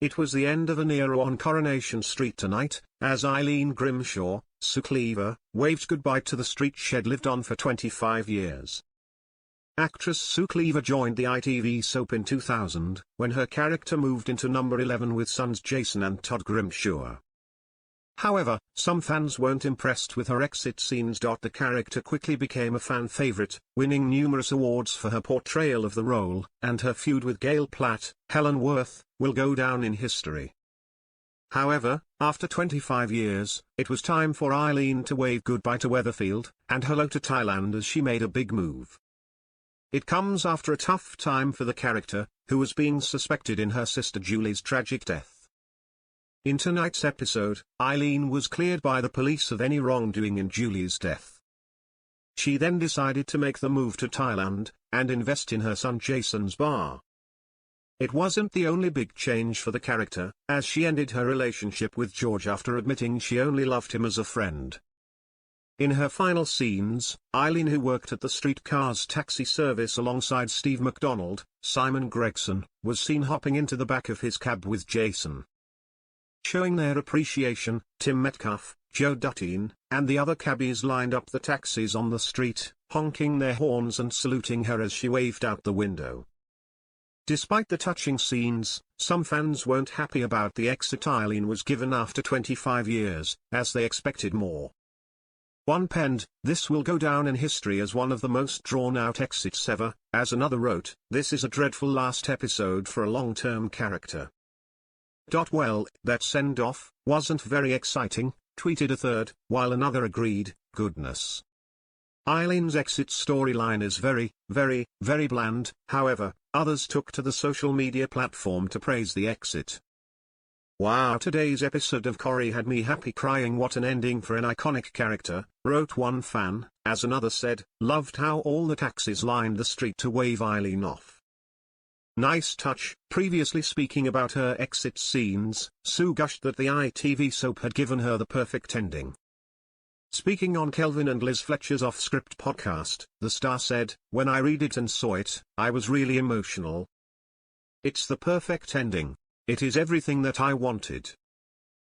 It was the end of an era on Coronation Street tonight, as Eileen Grimshaw, Sue Cleaver, waved goodbye to the street she'd lived on for 25 years. Actress Sue Cleaver joined the ITV soap in 2000, when her character moved into number 11 with sons Jason and Todd Grimshaw. However, some fans weren't impressed with her exit scenes. The character quickly became a fan favorite, winning numerous awards for her portrayal of the role, and her feud with Gail Platt, Helen Worth, will go down in history. However, after 25 years, it was time for Eileen to wave goodbye to Weatherfield, and hello to Thailand as she made a big move. It comes after a tough time for the character, who was being suspected in her sister Julie's tragic death. In tonight's episode, Eileen was cleared by the police of any wrongdoing in Julie's death. She then decided to make the move to Thailand, and invest in her son Jason's bar. It wasn't the only big change for the character, as she ended her relationship with George after admitting she only loved him as a friend. In her final scenes, Eileen, who worked at the streetcar's taxi service alongside Steve MacDonald, Simon Gregson, was seen hopping into the back of his cab with Jason. Showing their appreciation, Tim Metcalf, Joe Duttine, and the other cabbies lined up the taxis on the street, honking their horns and saluting her as she waved out the window. Despite the touching scenes, some fans weren't happy about the exit Eileen was given after 25 years, as they expected more. One penned, "This will go down in history as one of the most drawn-out exits ever," as another wrote, "This is a dreadful last episode for a long-term character." "Well, that send-off wasn't very exciting," tweeted a third, while another agreed, "Goodness. Eileen's exit storyline is very, very, very bland." However, others took to the social media platform to praise the exit. "Wow, today's episode of Corrie had me happy crying. What an ending for an iconic character," wrote one fan, as another said, "Loved how all the taxis lined the street to wave Eileen off. Nice touch." Previously speaking about her exit scenes, Sue gushed that the ITV soap had given her the perfect ending. Speaking on Kelvin and Liz Fletcher's Off-Script podcast, the star said, "When I read it and saw it, I was really emotional. It's the perfect ending. It is everything that I wanted."